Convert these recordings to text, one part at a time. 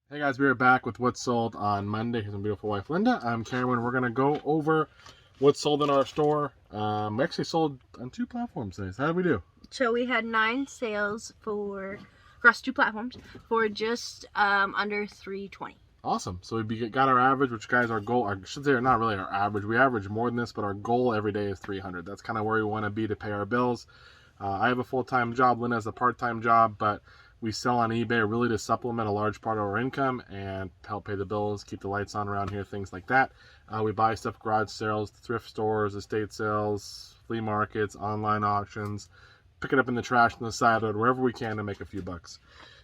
Hey guys, we are back with what's sold on Monday. Here's my beautiful wife Linda. I'm Cameron. We're gonna go over what's sold in our store. We actually sold on 2 platforms today. So how did we do? So we had 9 sales across 2 platforms for just under $320. Awesome. So we got our average, which guys, our goal, I should say not really our average. We average more than this, but our goal every day is 300. That's kind of where we want to be to pay our bills. I have a full-time job. Linda has a part-time job, but we sell on eBay really to supplement a large part of our income and help pay the bills, keep the lights on around here, things like that. We buy stuff, garage sales, thrift stores, estate sales, flea markets, online auctions, pick it up in the trash on the side road, wherever we can to make a few bucks.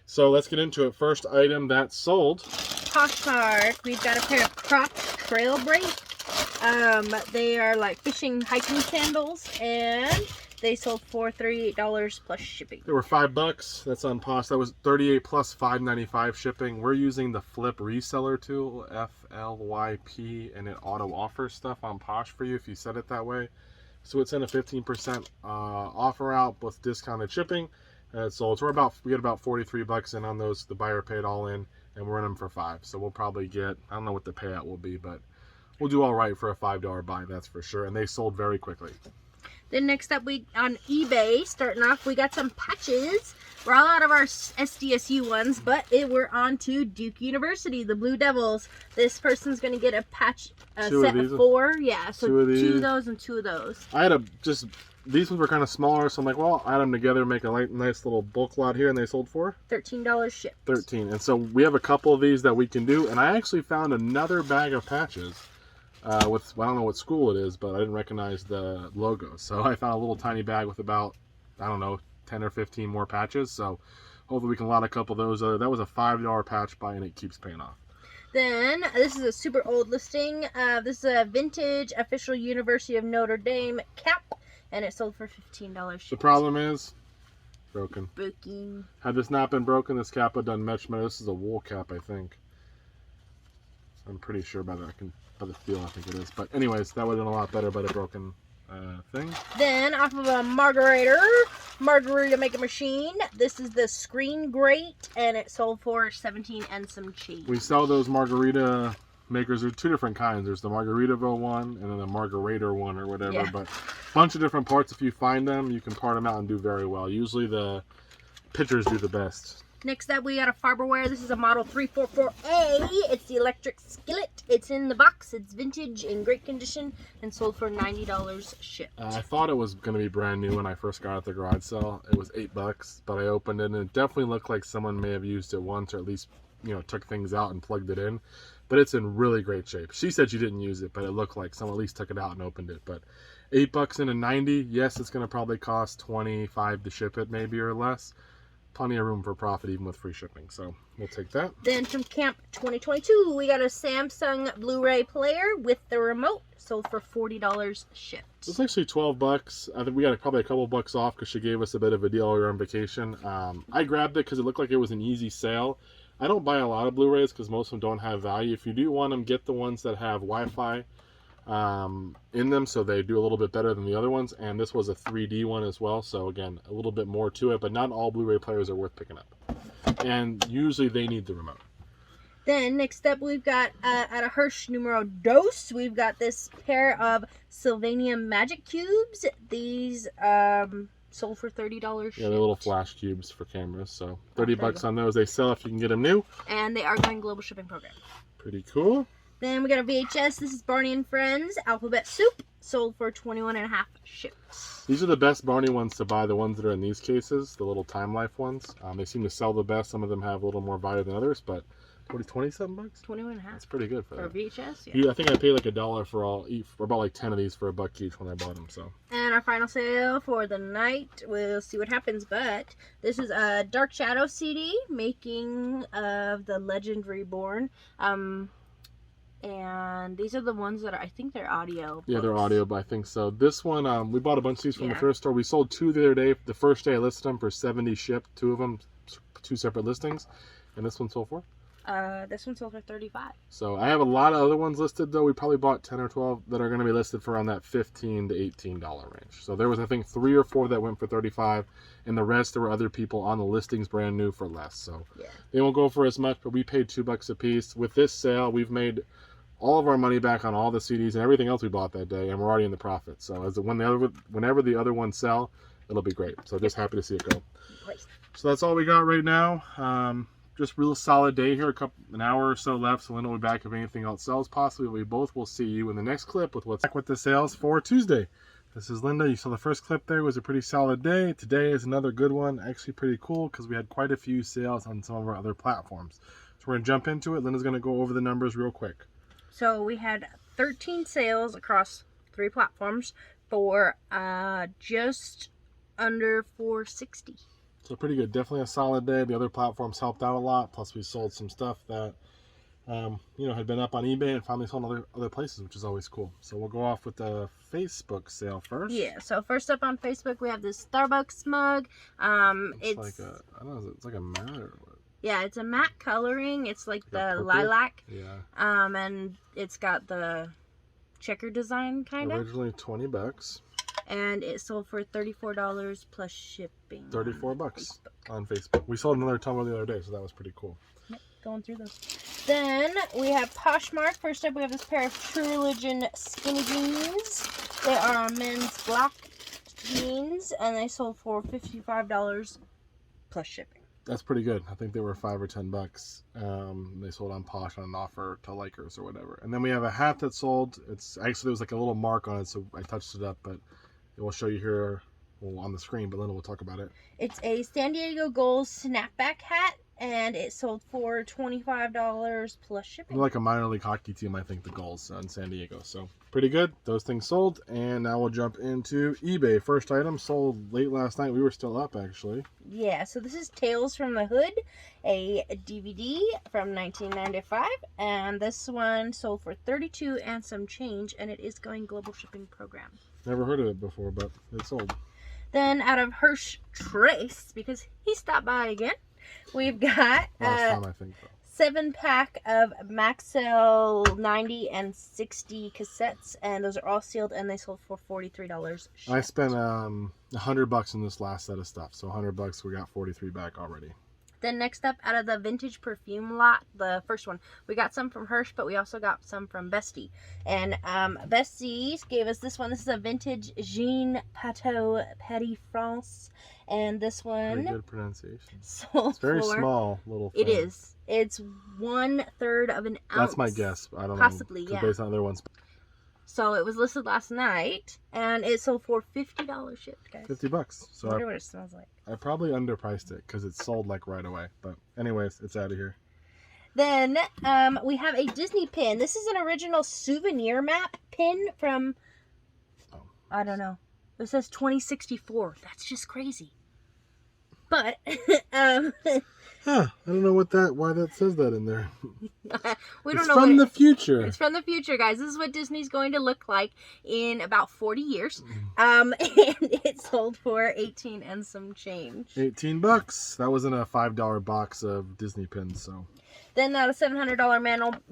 So let's get into it. First item that's sold. Poshmark, we've got a pair of Crocs Trail Break. They are like fishing hiking sandals, and they sold for $38 plus shipping. They were $5. That's on Posh. That was $38 plus $5.95 shipping. We're using the Flip Reseller tool, FLYP, and it auto offers stuff on Posh for you if you set it that way. So it's in a 15% offer out with discounted shipping. So we get about $43 in on those. The buyer paid all in, and we're in them for $5. So we'll probably get, I don't know what the payout will be, but we'll do all right for a $5 buy, that's for sure. And they sold very quickly. Then next up, we on eBay, starting off, we got some patches. We're all out of our SDSU ones, but we're on to Duke University, the Blue Devils. This person's going to get a patch, set of 4. Yeah, so 2 of those and 2 of those. I had these ones were kind of smaller, so I'm like, well, I'll add them together, make a nice little bulk lot here, and they sold for $13 shipped. 13. And so we have a couple of these that we can do, and I actually found another bag of patches. I don't know what school it is, but I didn't recognize the logo. So I found a little tiny bag with about, I don't know, 10 or 15 more patches. So hopefully we can lot a couple of those. That was a $5 patch buy, and it keeps paying off. Then, this is a super old listing. This is a vintage official University of Notre Dame cap, and it sold for $15 shipped. The problem is broken. Broken. Had this not been broken, this cap would have done much better. This is a wool cap, I think. I'm pretty sure by the feel, I think it is. But anyways, that would have done a lot better by the broken thing. Then, off of a margarita maker machine, this is the Screen Grate, and it sold for $17 and some change. We sell those margarita makers. There's 2 different kinds. There's the Margaritaville one and then the Margarator one or whatever. Yeah. But a bunch of different parts. If you find them, you can part them out and do very well. Usually the pitchers do the best. Next up, we got a Farberware. This is a model 344A. It's the electric skillet. It's in the box. It's vintage, in great condition, and sold for $90 shipped. I thought it was going to be brand new when I first got it at the garage sale. It was $8, but I opened it, and it definitely looked like someone may have used it once, or at least, took things out and plugged it in. But it's in really great shape. She said she didn't use it, but it looked like someone at least took it out and opened it. But $8 in a 90, yes, it's going to probably cost $25 to ship it, maybe, or less. Plenty of room for profit even with free shipping, so we'll take that. Then from Camp 2022, we got a Samsung Blu-ray player with the remote, sold for $40 shipped. It's actually $12. I think we got probably a couple bucks off because she gave us a bit of a deal. We were on vacation. I grabbed it because it looked like it was an easy sale. I don't buy a lot of Blu-rays because most of them don't have value. If you do want them, get the ones that have Wi-Fi in them, so they do a little bit better than the other ones. And this was a 3D one as well, so again, a little bit more to it, but not all Blu-ray players are worth picking up, and usually they need the remote. Then next up, we've got at a Hirsch numero dos, we've got this pair of Sylvania Magic Cubes. These sold for $30 shipped. Yeah, they're little flash cubes for cameras, so $30 on those. They sell if you can get them new, and they are going global shipping program. Pretty cool. Then we got a VHS. This is Barney and Friends Alphabet Soup, sold for $21.50 shipped. These are the best Barney ones to buy, the ones that are in these cases, the little Time Life ones. They seem to sell the best. Some of them have a little more value than others, but $20-something bucks? $21.50. That's pretty good for that. For VHS, yeah. I think I paid like $1 for about like 10 of these for $1 each when I bought them. So. And our final sale for the night, we'll see what happens, but this is a Dark Shadow CD, making of the Legend Reborn. And these are the ones that I think they're audio books. Yeah, they're audio, but I think so. This one, we bought a bunch of these from the first store. We sold 2 the other day. The first day I listed them for $70 shipped, 2 of them, 2 separate listings. And this one sold for This one sold for 35. So I have a lot of other ones listed though. We probably bought 10 or 12 that are going to be listed for around that $15 to $18 range. So there was, I think, 3 or 4 that went for 35, and the rest there were other people on the listings brand new for less. So Yeah. they won't go for as much, but we paid $2 a piece. With this sale, we've made all of our money back on all the CDs and everything else we bought that day, and we're already in the profit. So whenever the other ones sell, it'll be great. So just happy to see it go. Great. So that's all we got right now. Just real solid day here, an hour or so left, so Linda will be back if anything else sells possibly. We both will see you in the next clip with what's back with the sales for Tuesday. This is Linda. You saw the first clip there. It was a pretty solid day. Today is another good one, actually pretty cool because we had quite a few sales on some of our other platforms. So we're going to jump into it. Linda's going to go over the numbers real quick. So we had 13 sales across 3 platforms for just under $460. So pretty good. Definitely a solid day. The other platforms helped out a lot. Plus we sold some stuff that, had been up on eBay and finally sold other places, which is always cool. So we'll go off with the Facebook sale first. Yeah. So first up on Facebook, we have this Starbucks mug. It's like a, I don't know, it's like a matte or what? Yeah, it's a matte coloring. It's like the purple? lilac. Yeah. And it's got the checker design kind of. Originally $20. And it sold for $34 plus shipping. $34 on Facebook. We sold another tumbler the other day, so that was pretty cool. Yep, going through those. Then we have Poshmark. First up, we have this pair of True Religion skinny jeans. They are men's black jeans, and they sold for $55 plus shipping. That's pretty good. I think they were $5 or $10. They sold on Posh on an offer to Likers or whatever. And then we have a hat that sold. It's actually, there was like a little mark on it, so I touched it up, but it will show you here on the screen, but Linda will talk about it. It's a San Diego Gulls snapback hat, and it sold for $25 plus shipping. They're like a minor league hockey team, I think, the Gulls in San Diego. So pretty good. Those things sold. And now we'll jump into eBay. First item sold late last night. We were still up, actually. Yeah, so this is Tales from the Hood, a DVD from 1995, and this one sold for $32 and some change, and it is going global shipping program. Never heard of it before, but it sold. Then out of Hirsch Trace, because he stopped by again, we've got Last time, I think, though. 7-pack of Maxell 90 and 60 cassettes, and those are all sealed, and they sold for $43. I spent $100 in this last set of stuff, so $100 we got 43 back already. Then next up, out of the vintage perfume lot, the first one, we got some from Hirsch, but we also got some from Bestie. And Bestie gave us this one. This is a vintage Jean Pateau Petit France, and this one. Very good pronunciation. Sold It's very for, small little thing. It is. It's 1/3 of an ounce. That's my guess. I don't Possibly, know. yeah. Based on other ones. So it was listed last night, and it sold for $50 shipped, guys. $50. So I wonder what it smells like. I probably underpriced it because it sold like right away. But anyways, it's out of here. Then we have a Disney pin. This is an original souvenir map pin from, I don't know. It says 2064. That's just crazy. But I don't know why that says that in there. we don't It's know. from the future. It's from the future, guys. This is what Disney's going to look like in about 40 years. And it sold for $18 and some change. $18. That was in a $5 box of Disney pins. So. Then out of $700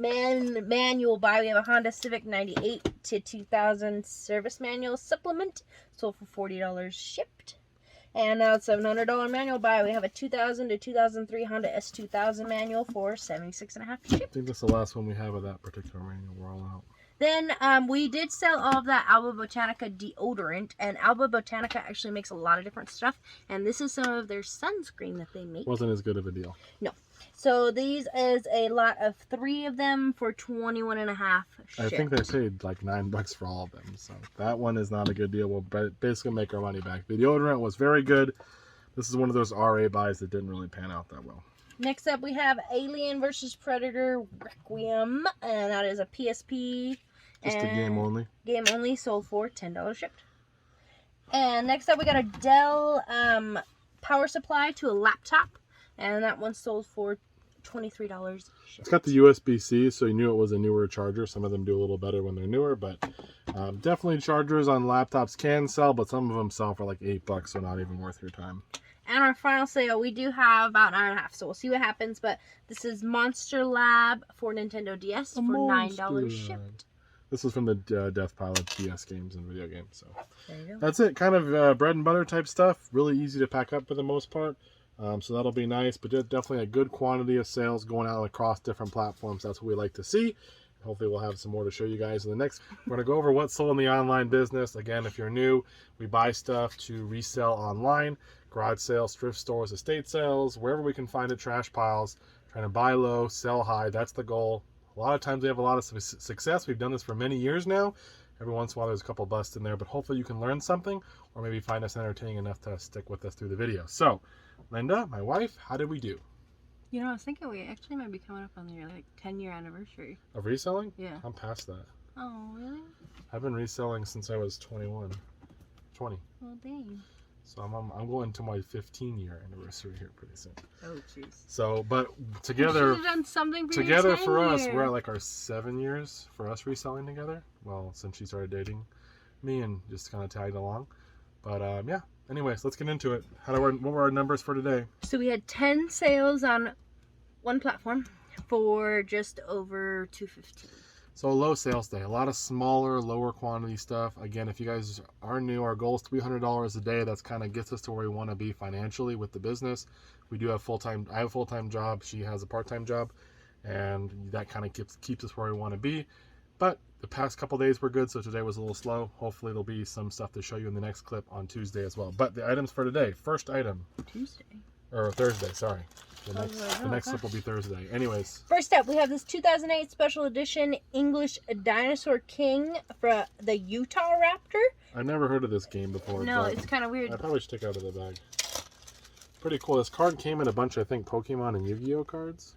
manual buy, we have a Honda Civic 98 to 2000 service manual supplement. Sold for $40 shipped. And now it's $700 manual buy. We have a 2000 to 2003 Honda S2000 manual for $76.50 I shipped. think that's the last one we have of that particular manual. We're all out. Then we did sell all of that Alba Botanica deodorant, and Alba Botanica actually makes a lot of different stuff. And this is some of their sunscreen that they make. Wasn't as good of a deal. No. So these is a lot of 3 of them for $21.50 shipped. I think they paid like $9 for all of them. So that one is not a good deal. We'll basically make our money back. The deodorant was very good. This is one of those RA buys that didn't really pan out that well. Next up, we have Alien vs. Predator Requiem, and that is a PSP. Just a game only. Game only, sold for $10 shipped. And next up, we got a Dell power supply to a laptop, and that one sold for $23 shipped. It's got the USB-C, so you knew it was a newer charger. Some of them do a little better when they're newer, but definitely chargers on laptops can sell, but some of them sell for like $8, so not even worth your time. And our final sale, we do have about an hour and a half, so we'll see what happens. But this is Monster Lab for Nintendo DS for $9 shipped. This was from the Death Pile of DS games and video games. So There you go. that's it. Kind of bread and butter type stuff. Really easy to pack up for the most part. So that'll be nice. But definitely a good quantity of sales going out across different platforms. That's what we like to see. Hopefully we'll have some more to show you guys in the next. We're going to go over what's sold in the online business. Again, if you're new, we buy stuff to resell online. Garage sales, thrift stores, estate sales, wherever we can find it, trash piles. Trying to buy low, sell high. That's the goal. A lot of times we have a lot of success. We've done this for many years now. Every once in a while there's a couple busts in there, but hopefully you can learn something or maybe find us entertaining enough to stick with us through the video. So, Linda, my wife, how did we do? You know, I was thinking we actually might be coming up on the 10-year anniversary. Of reselling? Yeah. I'm past that. Oh, really? I've been reselling since I was 20. Well, dang. So I'm going to my 15-year anniversary here pretty soon. Oh, jeez. So, but together, We should have done something for together your for us, 10-year. we're at like our 7 years for us reselling together. Well, since she started dating me and just kind of tagged along. But yeah. Anyways, let's get into it. What were our numbers for today? So we had 10 sales on one platform for just over $215. So a low sales day, a lot of smaller, lower quantity stuff. Again, if you guys are new, our goal is $300 a day. That's kind of gets us to where we want to be financially with the business. We do have full-time. I have a full-time job. She has a part-time job, and that kind of keeps us where we want to be. But the past couple days were good, so today was a little slow. Hopefully there'll be some stuff to show you in the next clip on Tuesday as well. But the items for today, first item. Thursday, sorry. The next clip will be Thursday. Anyways. First up, we have this 2008 Special Edition English Dinosaur King for the Utah Raptor. I've never heard of this game before. No, it's kind of weird. I probably should take it out of the bag. Pretty cool. This card came in a bunch, I think, Pokemon and Yu-Gi-Oh cards.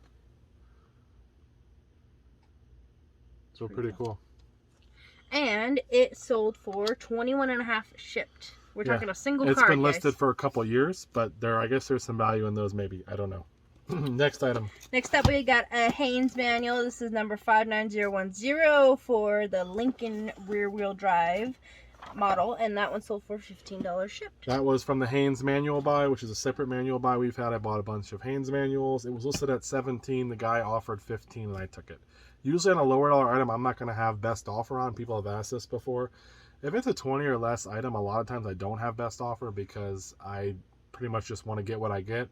So pretty cool. And it sold for $21.50 shipped. We're talking a single card. It's been listed guys. for a couple years, but I guess there's some value in those maybe. I don't know. Next item. Next up, we got a Haynes manual. This is number 59010 for the Lincoln rear-wheel drive model, and that one sold for $15 shipped. That was from the Haynes manual buy, which is a separate manual buy we've had. I bought a bunch of Haynes manuals. It was listed at $17. The guy offered $15, and I took it. Usually on a lower dollar item, I'm not going to have best offer on. People have asked this before. If it's a 20 or less item, a lot of times I don't have best offer because I pretty much just want to get what I get,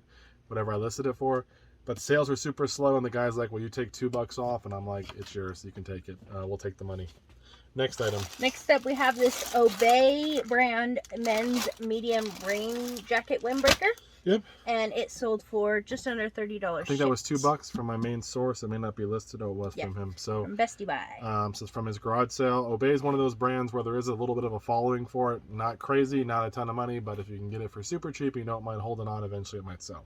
whatever I listed it for. But sales are super slow, and the guy's like, well, you take $2 off, and I'm like, it's yours, you can take it. We'll take the money. Next item. Next up, we have this Obey brand men's medium rain jacket windbreaker. Yep. And it sold for just under $30. I think that was $2 from my main source. It may not be listed. Oh, it was from him. So from Bestie Buy. So it's from his garage sale. Obey is one of those brands where there is a little bit of a following for it. Not crazy, not a ton of money, but if you can get it for super cheap, you don't mind holding on. Eventually, it might sell.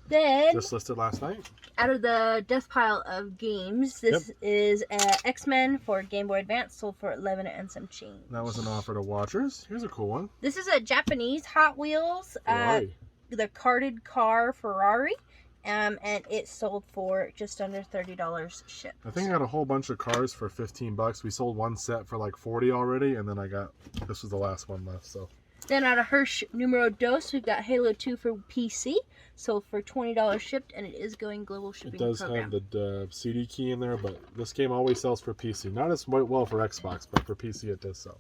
Then, just listed last night. Out of the death pile of games, this is X-Men for Game Boy Advance, sold for $11 and some change. That was an offer to watchers. Here's a cool one. This is a Japanese Hot Wheels. The carded car Ferrari, and it sold for just under $30 shipped. I think I got a whole bunch of cars for $15. We sold one set for like $40 already, and then this was the last one left. So then out of Hirsch Numero Dos, we've got Halo 2 for PC, sold for $20 shipped, and it is going global shipping. It does have the CD key in there, but this game always sells for PC. Not as well for Xbox, but for PC it does sell.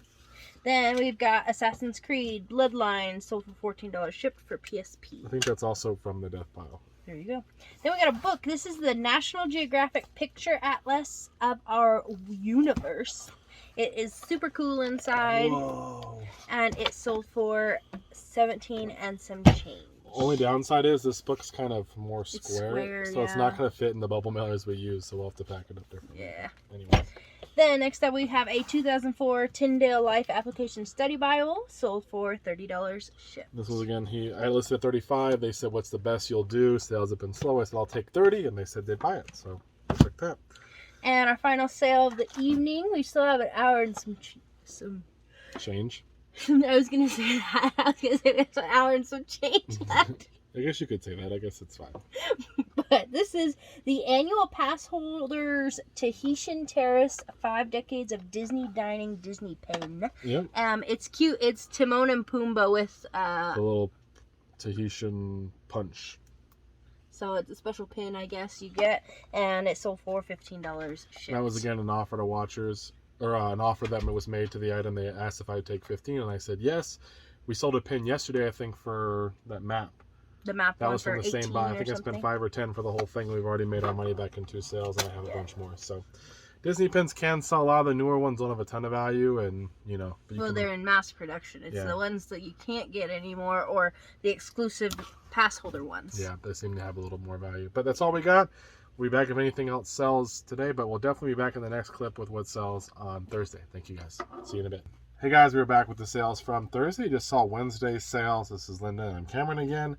Then we've got Assassin's Creed Bloodlines, sold for $14 shipped for PSP. I think that's also from the death pile. There you go. Then we got a book. This is the National Geographic Picture Atlas of Our Universe. It is super cool inside. Whoa. And it sold for $17 and some change. Only downside is this book's kind of more It's square, so it's not going to fit in the bubble mailers we use, so we'll have to pack it up differently. Yeah. Anyway. Then next up we have a 2004 Tyndale Life Application Study Bible, sold for $30 shipped. This was again, I listed at $35. They said, what's the best you'll do? Sales have been slow. I said, I'll take $30, and they said they'd buy it, so I took that. And our final sale of the evening, we still have an hour and some change. I was gonna say that. I was gonna say there's an hour and some change left. I guess you could say that. I guess it's fine. But this is the annual pass holders Tahitian Terrace 5 Decades of Disney Dining Disney Pen. Yep. It's cute. It's Timon and Pumbaa with the little Tahitian punch. So it's a special pin, I guess, you get, and it sold for $15 shipped. That was again an offer to watchers, or an offer that was made to the item. They asked if I'd take 15, and I said yes. We sold a pin yesterday, I think, for that map. The map that one was for from the same buy. I think I something. spent 5 or 10 for the whole thing. We've already made our money back in 2 sales, and I have a bunch more. So Disney pins can sell. A lot of the newer ones don't have a ton of value, and you know. Well, they're in mass production. It's the ones that you can't get anymore, or the exclusive pass holder ones. Yeah, they seem to have a little more value. But that's all we got. We'll be back if anything else sells today, but we'll definitely be back in the next clip with what sells on Thursday. Thank you guys. See you in a bit. Hey guys, we're back with the sales from Thursday. Just saw Wednesday's sales. This is Linda and I'm Cameron again.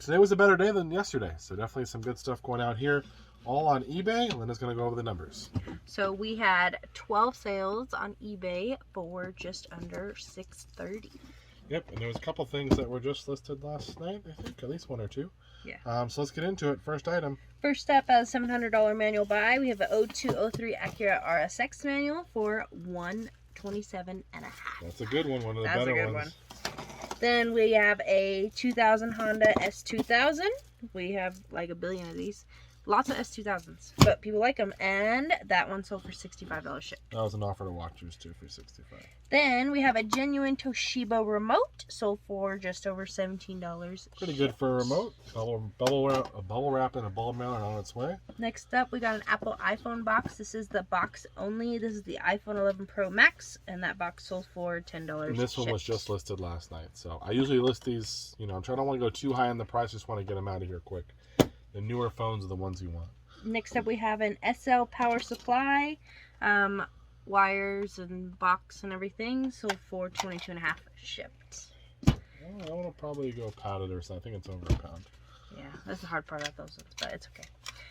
Today was a better day than yesterday, so definitely some good stuff going out here. All on eBay. Linda's going to go over the numbers. So we had 12 sales on eBay for just under $630. Yep, and there was a couple things that were just listed last night, I think, at least 1 or 2. Yeah. So let's get into it. First item. First up, a $700 manual buy. We have an 0203 Acura RSX manual for $127.5. That's a good one. One of the better ones. Then we have a 2000 Honda S2000. We have like a billion of these. Lots of S2000s, but people like them. And that one sold for $65 shipped. That was an offer to watchers too for $65. Then we have a genuine Toshiba remote, sold for just over $17. Pretty good for a remote. A bubble wrap and a ball mailer on its way. Next up, we got an Apple iPhone box. This is the box only. This is the iPhone 11 Pro Max, and that box sold for $10. And this one was just listed last night. So I usually list these, you know, I don't want to go too high on the price. Just want to get them out of here quick. The newer phones are the ones you want. Next up, we have an SL power supply, wires and box and everything, sold for $22.5 shipped. I want to probably go padded or something. I think it's over a pound. Yeah, that's the hard part about those ones, but it's okay.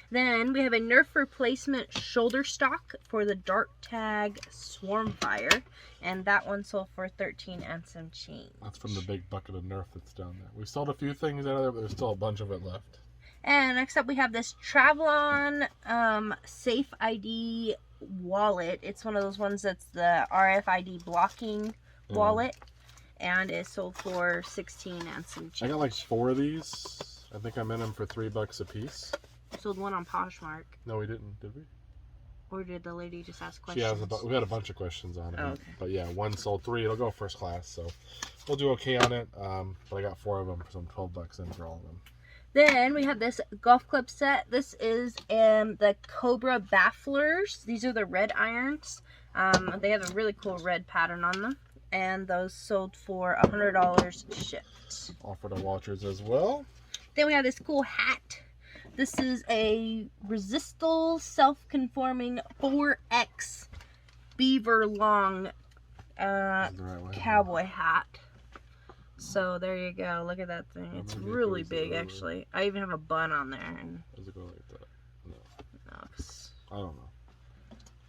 Then we have a Nerf replacement shoulder stock for the Dark Tag Swarmfire, and that one sold for $13 and some change. That's from the big bucket of Nerf that's down there. We sold a few things out of there, but there's still a bunch of it left. And next up we have this Travelon Safe ID wallet. It's one of those ones that's the RFID blocking wallet, and it sold for $16 and some change. I got like 4 of these. I think I'm in them for $3 a piece. Sold one on Poshmark. No, we didn't, did we? Or did the lady just ask questions? We had a bunch of questions on it. Oh, okay. But yeah, 1 sold 3. It'll go first class, so we'll do okay on it. But I got 4 of them for some $12 in for all of them. Then we have this golf club set. This is the Cobra Bafflers. These are the red irons. They have a really cool red pattern on them. And those sold for $100 shipped. Offer to watchers as well. Then we have this cool hat. This is a Resistol self-conforming 4X beaver long cowboy hat. So there you go. Look at that thing. It's really big, actually. I even have a bun on there. And does it go like that? No. No, I don't know.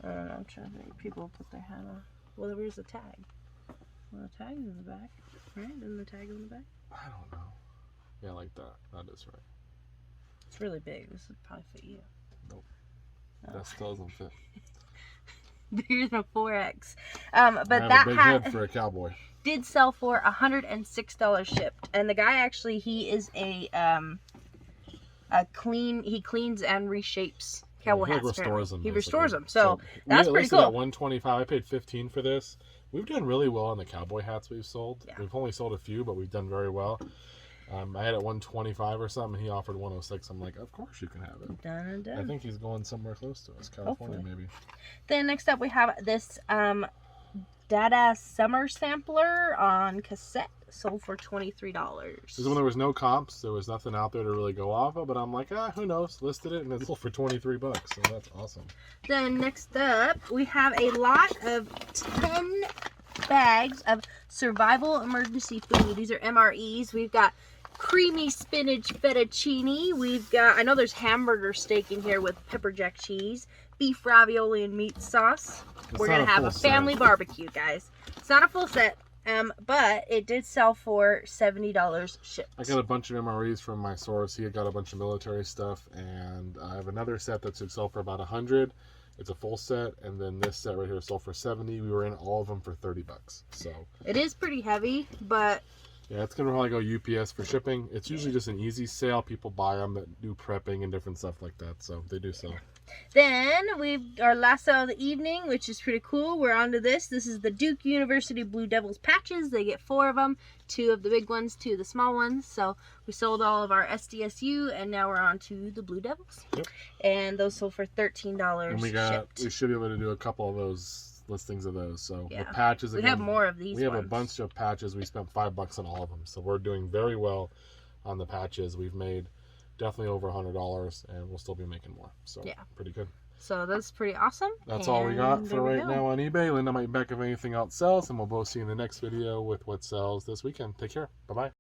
I don't know. I'm trying to think. People put their hat on. Well, where's the tag? Well, the tag's in the back, right? Isn't the tag in the back? I don't know. Yeah, like that. That is right. It's really big. This would probably fit you. Nope. That still doesn't fit. Bigger than a 4X. But I have that a big hat head for a cowboy. Did sell for $106 shipped, and the guy actually, he is he cleans and reshapes cowboy hats. Restores them. He restores them, so that's pretty cool. At $125, I paid $15 for this. We've done really well on the cowboy hats we've sold. Yeah. We've only sold a few, but we've done very well. I had it $125 or something, and he offered $106. I'm like, of course you can have it. Done and done. I think he's going somewhere close to us, California. Hopefully. Maybe. Then next up we have this Dada Summer Sampler on cassette, sold for $23. This is when there was no comps. There was nothing out there to really go off of, but I'm like, who knows? Listed it, and it sold for $23, so that's awesome. Then next up, we have a lot of 10 bags of survival emergency food. These are MREs. We've got creamy spinach fettuccine. We've got, I know there's hamburger steak in here with pepper jack cheese, beef ravioli and meat sauce. We're going to have a family barbecue, guys. It's not a full set, but it did sell for $70 shipped. I got a bunch of MREs from my source. He had got a bunch of military stuff, and I have another set that should sell for about $100. It's a full set, and then this set right here sold for $70. We were in all of them for $30. So it is pretty heavy, but Yeah, it's gonna probably go UPS for shipping. It's usually just an easy sale. People buy them that do prepping and different stuff like that, so they do sell. Then our last sale of the evening, which is pretty cool. We're on to this. This is the Duke University Blue Devils patches. They get 4 of them, 2 of the big ones, 2 of the small ones. So we sold all of our SDSU, and now we're on to the Blue Devils. Yep. And those sold for $13 And shipped. we should be able to do a couple of those listings of those. So Yeah. the patches We again, have more of these we have ones. a bunch of patches. We spent $5 on all of them, so we're doing very well on the patches. We've made definitely over $100, and we'll still be making more. So Yeah. pretty good. So that's pretty awesome. That's all we got And for there we right go. now on eBay. Linda might be back if anything else sells, and we'll both see you in the next video with what sells this weekend. Take care. Bye-bye.